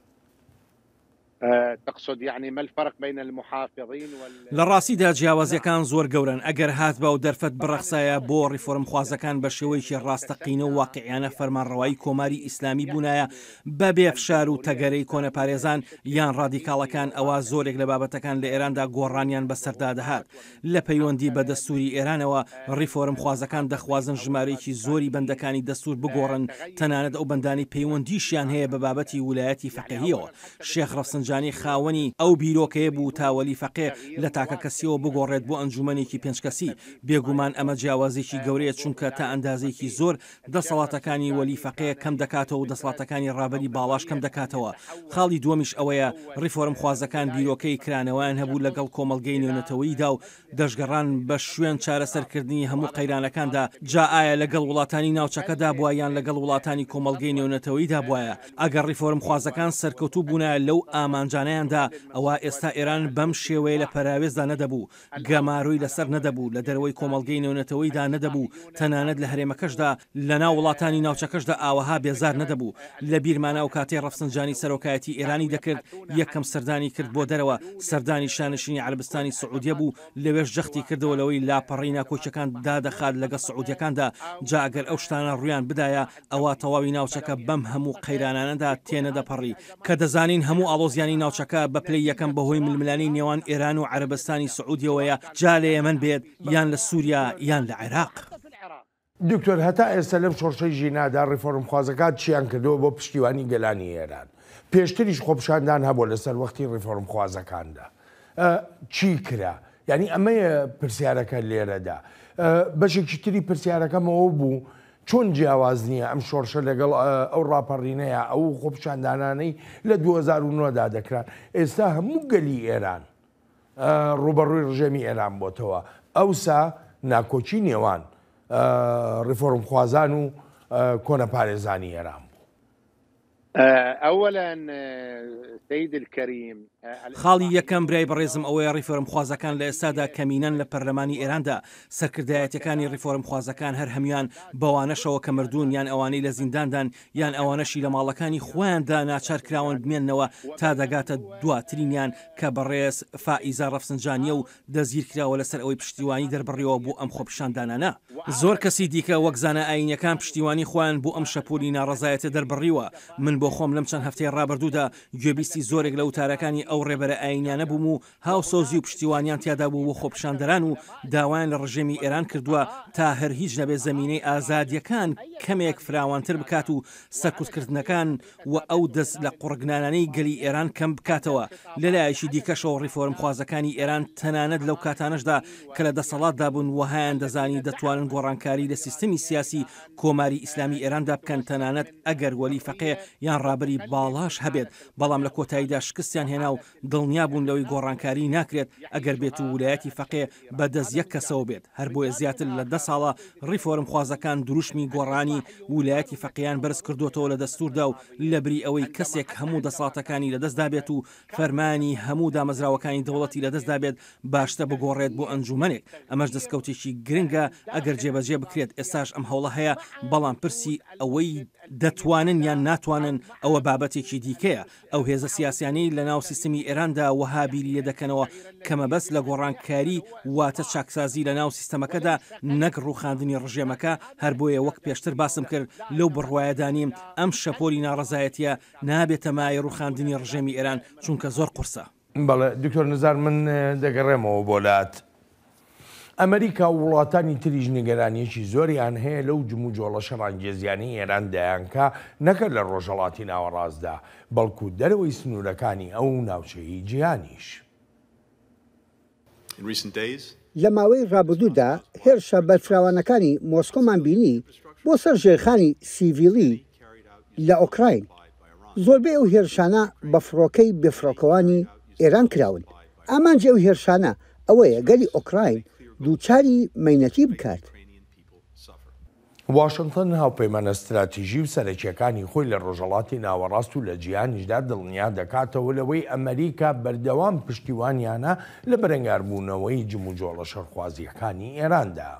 تقصد يعني ما الفرق بين المحافظين لە ڕاستیدا جیاوازیەکان زۆر گەورن. ئەگەر هات بە و دەرفەت بڕەخسایە بۆ ڕیفۆرم خوازەکان بە شێوەیەکی ڕاستەقینە و واقعیانە فەرمانڕەوایی کۆماری ئیسلامی بوونایە بەبێ فشار و تەگەرەی کۆنە پارێزان یان ڕادیکاڵەکان، ئەوە زۆرێک لە بابەتەکان لە ئێراندا گۆڕانیان بەسەردا دەهات. لە پەیوەندی بە دەستوری ئێرانەوە ڕیفۆرم خوازەکان دەخوازن ژمارەیەکی زۆری بەندەکانی دەستور بگۆڕن، تەنانەت ئەو بەندانی پەیوەندیشیان هەیە بە بابەتی ویلایەتی فەقیهیەوە. شێخ ڕەفسنجانی خاوەنی ئەو بیرۆکەیە بوو تا وەلی فەقێ لە تاکە کەسیەوە بگۆڕێت بۆ ئەنجومەنێکی 5 کەسی. بێگومان ئەمە جیاوازێکی گەورەیە، چونکە تا ئەندازێکی زۆر دەسەڵاتەکانی وەلی فەقێ کەم دەکاتەوە و دەسەڵاتەکانی ڕابەری باڵاش کەم دەکاتەوە. خاڵی دووەمیش ئەوەیە ڕیفۆرم خوازەکان بیرۆکەی کرانەوەیان هەبوو لەگەڵ کۆمەڵگەی نێونەتەوەییدا و دەشگەڕان بە شوێن چارەسەرکردنی هەموو قەیرانەکاندا. جا ئایا لەگەڵ وڵاتانی ناوچەکەدا بووە یان لەگەڵ وڵاتانی کۆمەڵگەی نێونەتەوەییدا بووە؟ ئەگەر ڕیفۆرم خوازەکان سەرکەوتوو بوونە لەو ئاما ئامانجانەیاندا ئەوە ئێستا ئێران بەم شێوەیە لە پەراوێزدا نەدەبوو، گەماروی لەسەر نەدەبوو، لە دەرەوەی کۆمەڵگەی نێونەتەوەیدا نەدەبوو، تەنانەت لە هەرێمەکەشدا لە ناو وڵاتانی ناوچەکەشدا ئاوەها بێزار نەدەبوو. لە بیرمانە و کاتێ ڕەفسنجانی سەرۆکایەتی ئێرانی دەکرد یەکەم سەردانی کرد بۆ دەرەوە، سەردانی شانشینی عەربستانی سعودیە بوو، لەوێش جەختی کردەوە لەوەی لاپەڕی ناکۆچەکان دادەخات لەگە سعودیەکاندا. جا ئەگەر ئەو شتانە ڕویان بدایە ئەوە تەواوی ناوچەکە بەم هەموو قەیرانانەدا تێنەدەپەڕی کە دەزانین هەموو ئاڵۆزیانی ناوچەکە بە پلەی یەکەم بەهۆی ململانی نێوان ئێران و عەربستانی سعودیەوەیە، جا لە یەمەن بێت یان لە سووریا یان لە عێراق. دکتۆر هەتا ئێستا لەم شۆڕشەی ژینادا ڕیفۆرمخوازەکان چیان کردەوە بۆ پشتیوانی گەلانی ئێران؟ پێشتریش خۆپشاندان هەبوو لەسەر وەختی ڕیفۆرمخوازەکاندا. چی کرا؟ یعنی ئەمەیە پرسیارەکە لێرەدا. بەشێکی تری پرسیارەکەمەوە بوو چۆن جیاواز نییە ئەم شۆڕشە لەگەڵ ئەو ڕاپەڕینەیە ئەو خۆپشاندانانەی لە 2009دا دەکران. ئێستا هەموو گەلی ئێران ڕوبەڕووی ڕژێمی ئێران بۆتەوە. ئەوسا ناکۆچی نێوان ڕیفۆرمخوازان و کۆنە پارێزانی ئێران بوو. أولا سيد الكريم خاڵی یەکەم برای بەڕێزم ئەوەیە ڕیفۆرمخوازەکان لە ئێستادا کەمینەن لە پەرلەمانی ئێراندا. سەرکردایەتەکانی ڕیفۆرمخوازەکان هەر هەمویان بەوانەشەوە کە مردوون یان ئەوانەی لە زینداندان یان ئەوانەشی لە ماڵەکانی خۆیاندا ناچار کراون بمێننەوە تا دەگاتە دواترینیان کە بەڕێز فائیزە ڕەفسنجانیە و دەزگیر کراوە لەسەر ئەوەی پشتیوانی دەربڕیەوە بۆ ئەم خۆپشاندانانە. زۆر کەسی دیکە وەک زانە ئاینیەکان پشتیوانی خۆیان بۆ ئەم شەپۆلی ناڕەزایەتە دەربڕیوە. من بۆ خۆم لەم چەند هەفتەی ڕابردوودا گوێبیستی زۆرێک لە وتارەکانی ئەو ڕێبەرە ئاینیانە بووم و هاوسۆزی و پشتیوانیان تیادا بوو بۆ خۆپشاندەران و داوایان لە ڕژێمی ئێران کردووە تا هەر هیچ نەبێ زەمینەی ئازادیەکان کەمێک فراوانتر بکات و سەرکوتکردنەکان و ئەو دەست لە قوڕگنانانەی گەلی ئێران کەم بکاتەوە. لەلایەکی دیکەشەوە ڕیفۆرمخوازەکانی ئێران تەنانەت لەو کاتانەشدا کە لە دەسەڵاتدا بوون وهایان دەزانی دەتوانن گۆڕانکاری لە سیستەمی سیاسی کۆماری ئیسلامی ئێراندا بکەن، تەنانەت ئەگەر وەلی فەقێ یان ڕابری باڵاش هەبێت، بەڵام لە کۆتاییدا شکستیان هێنا و دڵنیا بوون لەوەی گۆڕانکاری ناکرێت ئەگەر بێت و ویلایەتی فەقێ بەدەست یەک کەسەوە بێت. هەر بۆیە زیاتر لە 10 ساڵە ڕیفۆرمخوازەکان دروشمی گۆڕانی ویلایەتی فەقییان بەرز کردوتەوە لە دەستوردا و لەبری ئەوەی کەسێک هەموو دەسەڵاتەکانی لەدەستدا بێت و فەرمانی هەموو دامەزراوەکانی دەوڵەتی لەدەستدا بێت باشتە بگۆڕێت بۆ ئەنجومەنێک. ئەمەش دەستکەوتێکی گرنگە ئەگەر جێبەجێ بکرێت. ئێستاش ئەم هەوڵە هەیە، بەڵام پرسی ئەوەی دەتوانن یان ناتوانن ئەوە بابەتێکی دیکەیە. ئەو هێزە سیاسیانەی لە ناو سیستمی ئێراندا وەها بیری لێ دەکەنەوە کە مەبەست لە گۆڕانکاری واتە چاکسازی لە ناو سیستەمەکەدا نەک ڕووخاندنی ڕژێمەکە. هەر بۆیە وەک پێشتر باسم کرد لەو بڕوایەدانیم ئەم شەپۆلی ناڕەزایەتیە نابێتە مای ڕووخاندنی ڕژێمی ئێران چونکە زۆر قورسە. بەڵێ دکتۆر نزار من دەگەڕێمەوە بۆلات. ئەمریکا و وڵاتانی تریژ نیگەرانیەکی زۆریان هەیە لەو جمو جۆڵەشە ڕانگێزیانی ئێران دەیانکە نەکرد لە ڕۆژهەڵاتی ناوەڕاستدا، بەڵکو دەرەوەی سنوورەکانی ئەو ناوچەی جیهانیش. لە ماوەی ڕابردوودا هێرشە بەرفراوانەکانی مۆسکۆمان بینی بۆ سەر ژێرخانی سیڤیلی لە ئۆکراین. زۆربەی ئەو هێرشانە بە فڕۆکەی بێفڕۆکەوانی ئێران کراون. ئامانجی ئەو هێرشانە ئەوەیە گەلی ئۆکراین دووچاری مەینەتی بکات. واشنگتن هاوپەیمانە استراتیژی و سەرەکیەکانی خۆی لە ڕۆژهەڵاتی ناوەڕاست و لە جیهانیشدا دڵنیا دەکاتەوە لەوەی ئەمریکا بەردەوام پشتیوانیانە لە بەرەنگاربوونەوەی جمو جۆڵە شەرخوازیەکانی ئێراندا.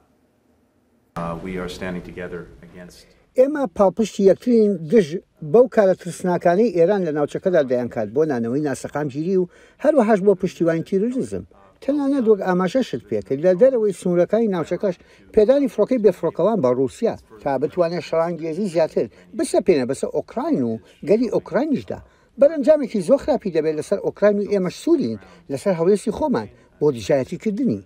ئێمە پاڵپشتی یەکترین گژ بەو کارە ترسناکانەی ئێران لە ناوچەکەدا دەیانکات بۆ نانەوەی ناسەقام گیری و هەروەهاش بۆ پشتیوانی تیرۆریزم. تەنانەت وەک ئاماژەشت پێکرد لە دەرەوەی سنوورەکانی ناوچەکەش پێدانی فڕۆکەی بێفڕۆکەوان بە ڕووسیا تا بتوانێت شەڕانگێزی زیاتر بسەپێنە بەسەر ئۆکراین و گەلی ئۆکراینیشدا. بەرەنجامێکی زۆر خراپی دەبێت لەسەر ئۆکراین و ئێمەش سوورین لەسەر هەڵوێستی خۆمان بۆ دژایەتیکردنی.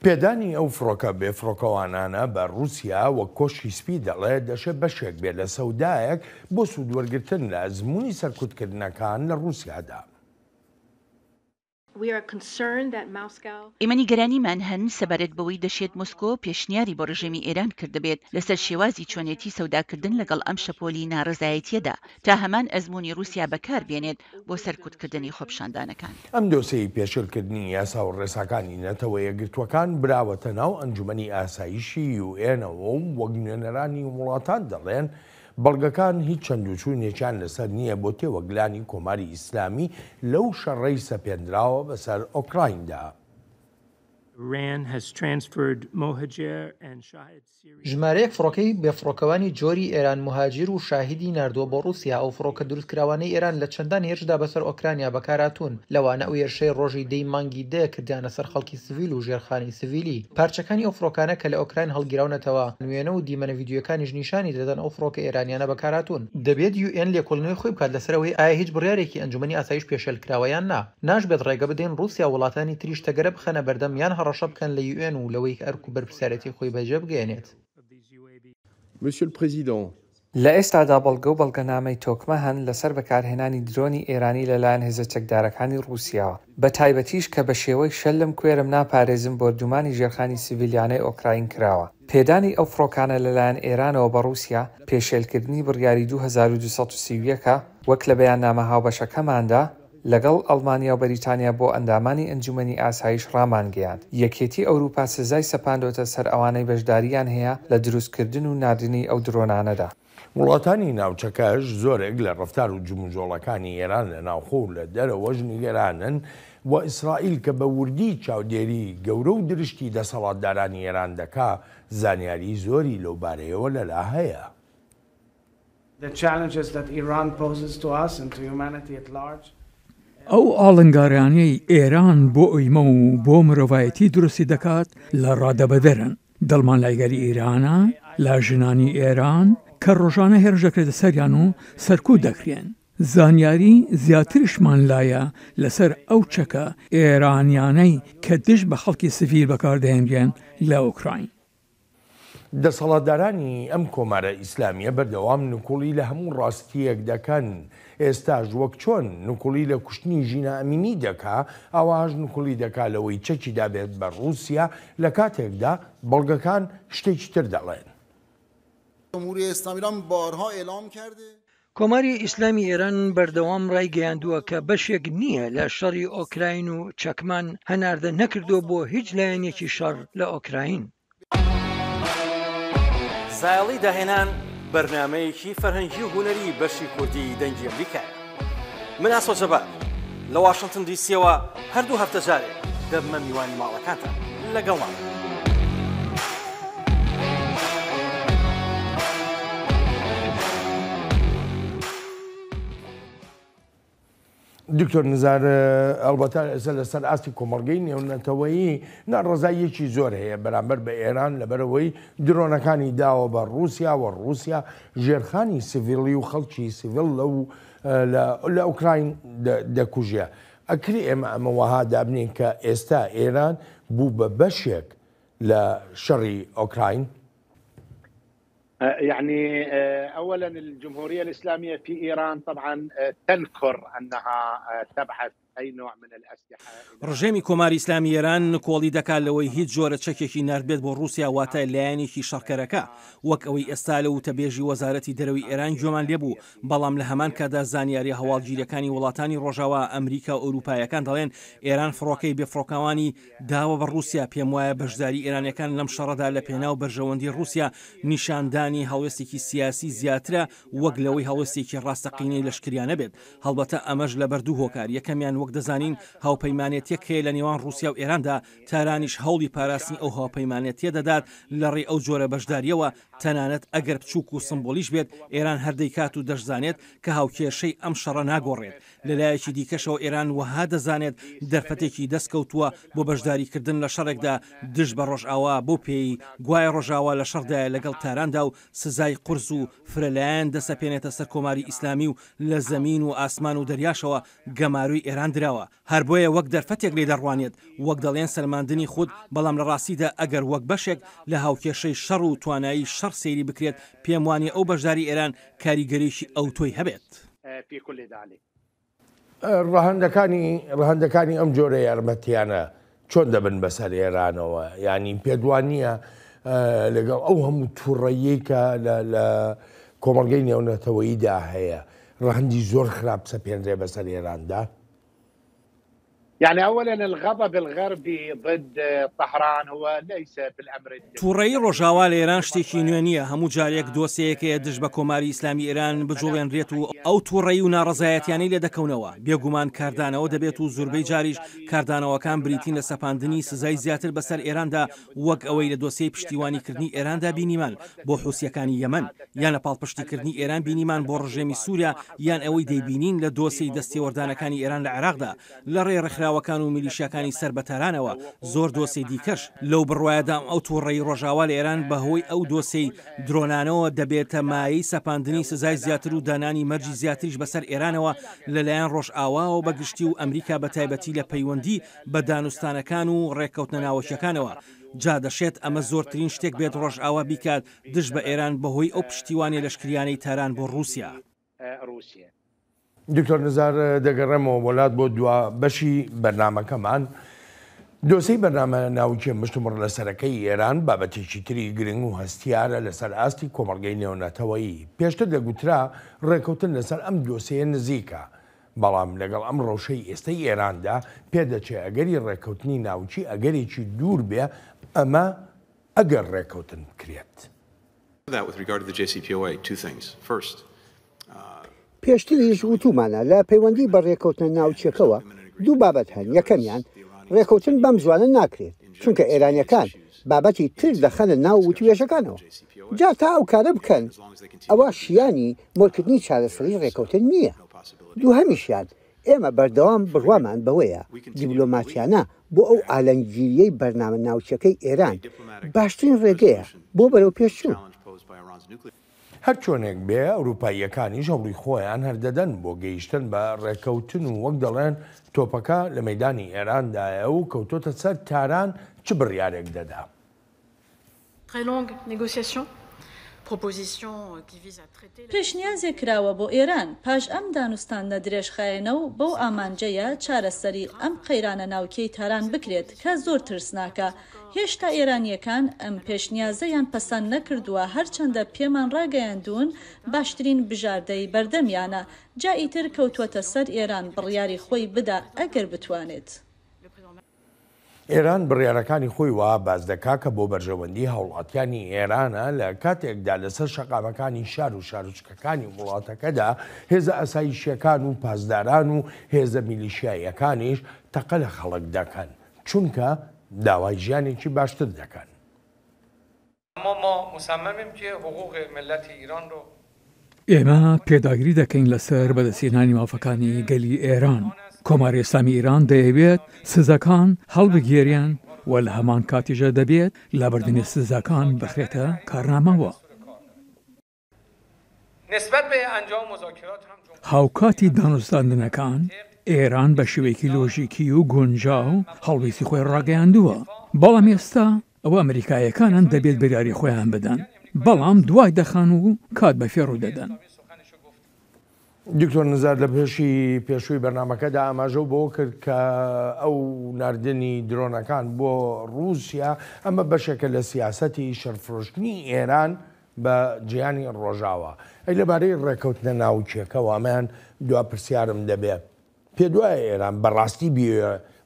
پێدانی ئەو فڕۆکە بێفڕۆکەوانانە بە رووسیا وەک کۆشی سپی دەڵێت دەشێت بەشێک بێت لە سەودایەک بۆ سوودوەرگرتن لە ئەزموونی سەرکوتکردنەکان لە رووسیادا. ئێمە نیگەرانیمان هەن سەبارەت بەوەی دەشێت مۆسکۆ پێشنیاری بۆ ڕژێمی ئێران کردبێت لەسەر شێوازی چۆنێتی سەوداکردن لەگەڵ ئەم شەپۆلی ناڕەزایەتیەدا تا هەمان ئەزموونی رووسیا بەکار بێنێت بۆ سەرکوتکردنی خۆپشاندانەکان. ئەم دۆسەی پێشلکردنی یاسا و ڕێساکانی نەتەوە یەکگرتوەکان براوەتە ناو ئەنجومەنی ئاسایشی UN و وەک نوێنەرانی وڵاتان دەڵێن بەڵگەکان هیچ چەند و چوونێکیان لەسەر نییە بۆ تێوەگلانی کۆماری ئیسلامی لەو شەڕەی سەپێنراوە بەسەر ئۆکرایندا. ژمارەیەک فڕۆکەی بێفڕۆکەوانی جۆری ئێران مهاجر و شاهیدی ناردووە بۆ رووسیا ئەو فڕۆکە دروستکراوانەی ئێران لە چەندان هێرشدا بەسەر ئۆکرانیا بەکارهاتوون لەوانە ئەو هێرشەی ڕۆژی دەی مانگی دە کردیانە سەر خەڵکی سڤیل و ژێرخانی سڤیلی. پارچەکانی ئەو فڕۆکانە کە لە ئۆکراین هەڵگیراونەتەوە نوێنە و دیمەنە ڤیدیۆکانیش نیشانی دەدەن ئەو فڕۆکە ئێرانیانە بەکارهاتوون. دەبێت UN لێکۆڵینەوەی خۆی بکات لەسەرەوەی ئایا هیچ بڕیارێکی ئەنجومەنی ئاسایش پێشێلکراوەیان نا. ناشبێت ڕێگە بدەین رووسیا وڵاتانی تریش تەگەرە بخەنە بەردەم یان هەڕەشە بکەن لە UN و لەوەی ئەرک و بەرپرسیارەتی خۆی بەجێ بگەێنێت. لە ئێستادا بەڵگە و بەڵگەنامەی تۆکمە هەن لەسەر بەکارهێنانی درۆنی ئێرانی لەلایەن هێزە چەکدارەکانی رووسیاوە، بە تایبەتیش کە بە شێوەی شەلم کوێرم ناپارێزم بۆ دومانی ژێرخانی سیڤیلیانەی ئۆکراین کراوە. پێدانی ئەو فڕۆکانە لەلایەن ئێرانەوە بە رووسیا پێشێلکردنی بڕیاری 2231ەکە وەک لە بەیاننامە هاوبەشەکەماندا لەگەڵ ئەڵمانیا و بەریتانیا بۆ ئەندامانی ئەنجومەنی ئاسایش ڕامانگەیاند. یەکێتی ئەوروپا سزای سەپاندۆتە سەر ئەوانەی بەشداریان هەیە لە دروستکردن و ناردنی ئەو درۆنانەدا. وڵاتانی ناوچەکەش زۆرێک لە ڕفتار و جموجۆڵەکانی ئێران لە ناوخۆ و لە دەرەوەژ نیگەرانن و ئیسرائیل کە بە وردی چاودێری گەورە و درشتی دەسەڵاتدارانی ئێران دەکا زانیاری زۆری لەو بارەیەوە لەلا هەیە. ئەو ئاڵنگاریانەی ئێران بۆ ئۆیمە و بۆ مرۆڤایەتی درستی دەکات لە ڕادەبەدەرن. دڵمان لایگەری ئێرانە لە ژنانی ئێران کە ڕۆژانە هێرش دەکرێتە سەریان و سەرکوت دەکرێن. زانیاری زیاترشمان لایە لەسەر ئەو چەکە ئێرانیانەی کە دژ بە خەڵکی سڤیل بەکاردەهێنرێن لە ئۆکراین. دەسەڵاتدارانی ئەم کۆمارە ئیسلامیە بەردەوام نکوڵی لە هەموو ڕاستیەک دەکەن. ئێستاژ وەک چۆن نکوڵی لە کوشتنی ژینە ئەمینی دەکا ئەواژ نکوڵی دەکا لەوەی چەکی دابێت بە رووسیا لە کاتێکدا بەڵگەکان شتێکی تر دەڵێن. کۆماری ئیسلامی ئێران بەردەوام ڕایگەیاندووە کە بەشێک نییە لە شەڕی ئۆکراین و چەکمان هەناردە نەکردو بۆ هیچ لایەنێکی شەڕ لە ئۆکراین. زایڵی داهێنان بەرنامەیەکی فەرهەنگی و هونەری بەشی کوردی دەنگی ئەمریکا. من ئاسۆ جەبار لە واشنگتن دیسیەوە هەردوو هەفتە جارێک دەبمە میوانی ماڵەکانتان لەگەڵمان. دکتۆر نزار ئەلبەتە لەسەر ئاستی کۆمەڵگەی نێونەتەوەیی ناڕزاییەکی زۆر هەیە بەرامبەر بە ئێران لەبەرەوەی درۆنەکانی داوە بە رووسیا و رووسیا ژێرخانی سڤیلی و خەڵکی سڤیل لە ئوکراین دەکوژە. ئەکری ئێمە ئەمە وەها دابنین کە ئێستا ئێران بوو بە بەشێک لە شەڕی ئۆکراین. يعني أولا الجمهورية الإسلامية في إيران طبعا تنكر أنها تبعث أي نوع من الأسلحة. ڕژێمی کۆماری ئیسلامی ئێران کۆڵی دەکات لەوەی هیچ جۆرە چەکێکی ناردبێت بۆ رووسیا واتە لایەنێکی شەڕکەرەکە وەک ئەوەی ئێستا لە وتەبێژی وەزارەتی دەرەوەی ئێران گوێمان لێبوو. بەڵام لە هەمان کادا زانیاری هەواڵگیریەکانی وڵاتانی ڕۆژاوا ئەمریکا و ئەوروپایەکان دەڵێن ئێران فڕۆکەی بێفڕۆکەوانی داوە بە رووسیا. پێم وایە بەشداری ئێرانیەکان لەم شەڕەدا لە پێناو بەرژەوەندی رووسیا نیشاندانی هەڵوێستێکی سیاسی زیاترە وەک لەوەی هەڵوێستێکی ڕاستەقینەی لەشکریانە بێت. هەڵبەتە ئەمەش لە بەردوو هۆکار یەکەمیان وەک دەزانین هاوپەیمانێتیەک هەیە لە نێوان رووسیا و ئێراندا تارانیش هەوڵی پاراستنی ئەو هاوپەیمانێتیە دەدات لە ڕێ ئەو جۆرە بەشداریەوە تەنانەت ئەگەر بچووک و سمبۆلیش بێت ئێران هەردەی کات و دەشزانێت کە هاوکێشەی ئەم شەڕە ناگۆڕێت. لەلایەکی دیکەشەوە ئێران وەها دەزانێت دەرفەتێکی دەستکەوتووە بۆ بەشداریکردن لە شەڕێکدا دژ بە ڕۆژئاوا بۆ پێی گوای ڕۆژاوا لە شەڕدایە لەگەڵ تاراندا و سزای قورس و فرەلایەن دەسەپێنێتە سەر کۆماری ئیسلامی و لە زەمین و ئاسمان و دەریاشەوە گەماروی ئێران درراوە. هەر بۆیە وەک دەرفەتێک لێ دەڕوانێت وەک دەڵێن سەلماندنی خود بەڵام لە ڕاستیدا ئەگەر وەک بەشێک لە هاوکێشەی شەڕ و توانایی شەڕ سەیری بکرێت پێم وانێ ئەو بەشداری ئێران کاریگەریشی ئەو تۆی هەبێت. ڕەهەندەکانی ئەم جۆرە یارمەتیانە چۆن دەبن بەسەر ئێرانەوە ینی پێدوانیە لەگەڵ ئەو هەموو تووڕەیەی کە لە کۆمەڵگەی نێونەتەوەییدا هەیە ڕەهەندی زۆر خراپ سەپێنرێ بەسەر ئێراندا. يعني أولا الغضب الغربي ضد طهران هو ليس بالأمر تووڕێی ڕۆژاوا لە ئێران شتێکی نوێ نییە. هەموو جارێک دۆسەیەکەیە دژ بە کۆماری ئیسلامی ئێران بجوڵێنرێت و ئەو تووڕێی و ناڕەزایەتیانەی لێ دەکەونەوە. بێگومان کاردانەوە دەبێت و زۆربەی جاریش کاردانەوەکان بریتین لە سەپاندنی سزای زیاتر بەسەر ئێراندا وەک ئەوەی لە دۆسەی پشتیوانیکردنی ئێراندا بینیمان بۆ حوسیەکانی یەمەن یان لە پاڵپشتیکردنی ئێران بینیمان بۆ ڕژێمی سووریا یان ئەوەی دەیبینین لە دۆسەی دەستێوەردانەکانی ئێران لە عێراقدا لە ڕێ ڕێکخراوەکان و میلیشیاکانی سربەتارانەوە زۆر دۆسەی دیکەش لەو بڕوایەدام ئەو تووڕێی ڕۆژاوا لە ئێران بەهۆی ئەو دۆسەی درۆنانەوە دەبێتە مایەی سەپاندنی سزای زیاتر و دانانی مەرجی زیاتریش بەسەر ئێرانەوە لەلایەن ڕۆژئاوا و بەگشتی و ئەمریکا بە تایبەتی لە پەیوەندی بە دانوستانەکان و ڕێککەوتنە ناوەکیەکانەوە. جا دەشێت ئەمە زۆرترین شتێک بێت ڕۆژئاوا بیکات دژ بە ئێران بەهۆی ئەو پشتیوانی لەشکریانەی تاران بۆ رووسیا. دکتۆر نزار دەگەڕێمەوە وڵات بۆ دوا بەشی بەرنامەکەمان. دۆسەی بەرنامە ناوچێ مشتمڕ لەسەرەکەی ئێران بابەتێکی تری گرنگ و هەستیارە لەسەر ئاستی کۆمەڵگەی نێونەتەوەیی. پێشتر دەگوترا ڕێکەوتن لەسەر ئەم دۆسەیە نزیکە، بەڵام لەگەڵ ئەم ڕەوشەی ئێستای ئێراندا پێدەچێ ئەگەری ڕێکەوتنی ناوچی ئەگەرێکی دوور بێ ئەمە ئەگەر ڕێکەوتن بکرێت. پێشتریش وتومانە لە پەیوەندی بە ڕێکەوتنە ناوچیەکەوە دوو بابەت هەن. یەکەمیان ڕێکەوتن بەم زوانە ناکرێت چونکە ئێرانیەکان بابەتی تر دەخەنە ناو وتوێژەکانەوە. جا تا ئەو کارە بکەن ئەوە شیانی مۆڵکردنی چارەسەری ڕێکەوتن نییە. دووهەمیشیان ئێمە بەردەوام بڕوامان بەوەیە دیبلۆماتیانە بۆ ئەو ئالەنگیریەی بەرنامە ناوچەکەی ئێران باشترین ڕێگەیە بۆ بەرەو پێشچوو. هەر چۆنێک بێ ئەوروپاییەکانی ژەوڕی خۆیان هەردەدەن بۆ گەیشتن بە ڕێکەوتن و وەک دەڵێن تۆپەکە لە مەیدانی ئێراندایە و کەوتۆتە سەر تاران چ بڕیارێک دەدا. پێشنیازێک کراوە بۆ ئێران پاش ئەم دانوستانە درێژخایەنە و بەو ئامانجەیە چارەسەری ئەم قەیرانە ناوکەی تاران بکرێت کە زۆر ترسناکە. هێشتا ئێرانیەکان ئەم پێشنیازەیان پەسەند نەکردووە، هەرچەندە پێمان ڕاگەیاندون باشترین بژاردەی بەردەمیانە. جا ئیتر کەوتوەتە سەر ئێران بڕیاری خۆی بدا ئەگەر بتوانێت. ئێران بڕیارەکانی خۆی وا باز دەکا کە بۆ بەرژەوەندی هەوڵاتیانی ئێرانە لە کاتێکدا لەسەر شەقامەکانی شار و شارچکەکانی وڵاتەکەدا هێزە ئەسایشیەکان و پاسداران و هێزە میلیشیایەکانیش تەقە لە خەڵک دەکەن چونکە داوای ژیانێکی باشتر دەکەن. ئێمە پێداگیری دەکەین لەسەر بەدەستهێنانی مافەکانی گەلی ئێران. کۆماری ئێسلامی ئێران دەیەوێت سزەکان هەڵبگێریان و لە هەمان کاتیژە دەبێت لەبەردنی سزەکان بخرێتە کارنامەوە. هاوکاتی دانوستاندنەکان ئێران بە شێوەیەکی لۆژیکی و گونجاو هەڵویستی خۆی ڕاگەیاندووە. بەڵام ئێستا ئەوە ئەمریکایەکانان دەبێت بریاری خۆیان بدەن، بەڵام دوای دەخان و کات بە فێڕوو دەدەن. دکتۆر نزار لە پێشووی بەرنمەکەدا ئاماژە بۆ کرد کە ئەو نردنی درۆنەکان بۆ رووسیا ئەمە بەشێکە لە سیاسەتی شەرفرۆشتنی ئێران بە جیهانی ڕۆژاوە. ئەی لەبارەی ڕێکەوتنە ناوچیەکەەوە ئەمەیان دوا پرسیارم دەبێت پێ دوای ئێران بەڕاستی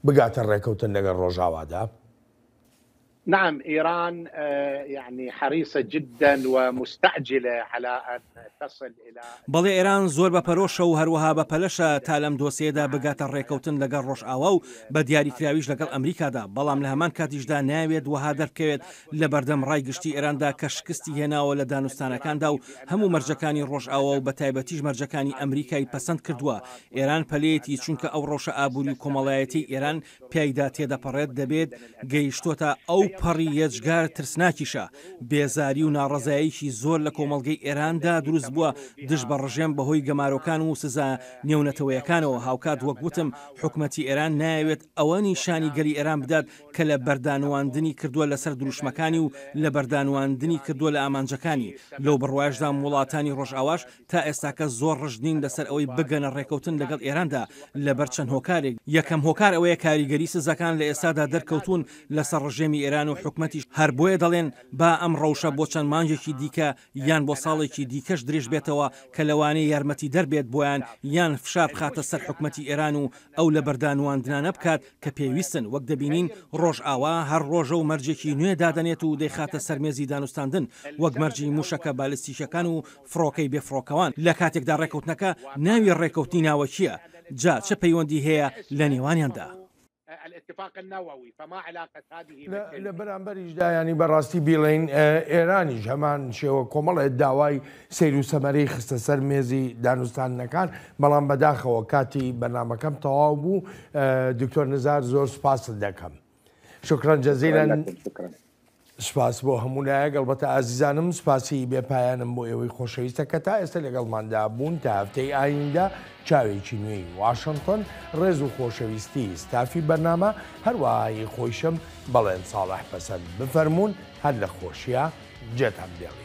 بگاتە ڕێکەوتن لەگەڵ ڕۆژاوادا؟ نعم، إيران يعني حريصة جدا ومستعجلة على أن تصل إلى بەڵێ ئێران زۆر بەپەرۆشە و هەروەها بەپەلەشە تا لەم دۆسیەدا بگاتە ڕێکەوتن لەگەڵ ڕۆژئاوا و بە دیاریکراویش لەگەڵ ئەمریکادا، بەڵام لە هەمان کاتیشدا ناوێت وەها دەرکەوێت لە بەردەم ڕای گشتی ئێراندا کە شکستی هێناوە لە دانوستانەکاندا و هەموو مەرجەکانی ڕۆژئاوا و بە تایبەتیش مەرجەکانی ئەمریکای پەسەند کردووە. ئێران پەلەیەتی چونکە ئەو ڕۆژە ئابووری و کۆمەڵایەتی ئێران پیایدا تێدەپەڕێت دەبێت گەیشتۆتە ئەو پەڕی یەجگار ترسناکیشە. بێزاری و ناڕەزاییکی زۆر لە کۆمەڵگەی ئێراندا دروست بووە دژ بە ڕژێم بەهۆی گەمارۆکان و سزا نێونەتەوەیەکانەوە. هاوکات وەک وتم حکومەتی ئێران نایەوێت ئەوە نیشانی گەلی ئێران بدات کە لە بەردانواندنی کردووە لەسەر دروشمەکانی و لە بەردانواندنی کردووە لە ئامانجەکانی. لەو بڕواژدا وڵاتانی ڕۆژئاواش تا ئێستاکە زۆر ڕژنین لەسەر ئەوەی بگەنە ڕێکەوتن لەگەڵ ئێراندا لەبەر چەند هۆکارێک. یەکەم هۆکار ئەوەیە کاریگەری سزەکان لە ئێستادا دەرکەوتون لەسەر ڕژێمی ئێران ئێران و حکومەتیش هەر بۆیە دەڵێن با ئەم ڕەوشە بۆ چەند مانجێکی دیکە یان بۆ ساڵێکی دیکەش درێژ بێتەوە کە لەوانەیە یارمەتی دەربێت بۆیان یان فشار بخاتە سەر حکومەتی ئێران و ئەو لە بەردانواندنانە بکات کە پێویستن وەک دەبینین ڕۆژ ئاوا هەر ڕۆژە و مەرجێکی نوێ دادەنێت و دەیخاتە سەرمێزی دانوستاندن وەک مەرجی موشەکە بالستیشەکان و فڕۆکەی بێفڕۆکەوان لە کاتێکدا ڕێکەوتنەکە ناوی ڕێکەوتنی ناوەکیە جا چه پەیوەندی هەیە لە نێوانیاندا لە بەرامبەریشدا ینی بەڕاستی بیڵین ئێرانیش هەمان شێوە کۆمەڵێت داوای سیر و سەمەرەی خستە سەر مێزی دانوستانەکان بەڵام بەداخەوە کاتی بەرنامەکەم تەواو بوو دکتۆر نزار زۆر سپاس دەکەم شکران جەزیلەن سپاس بۆ هەمولایە گەڵبەتە ئازیزانم سپاسی بێپایانم بۆ ئێوەی خۆشەویستە کە تا ئێستا لەگەڵماندا بوون تا هەفتەی ئایندا چاوێکی نوێی واشنگتن ڕێز و خۆشەویستی ستافی بەرنامە هەروەهایی خۆیشم بەڵێن ساڵح پەسەند بفەرمونون هەر لە خۆشیە جێتان دێڵی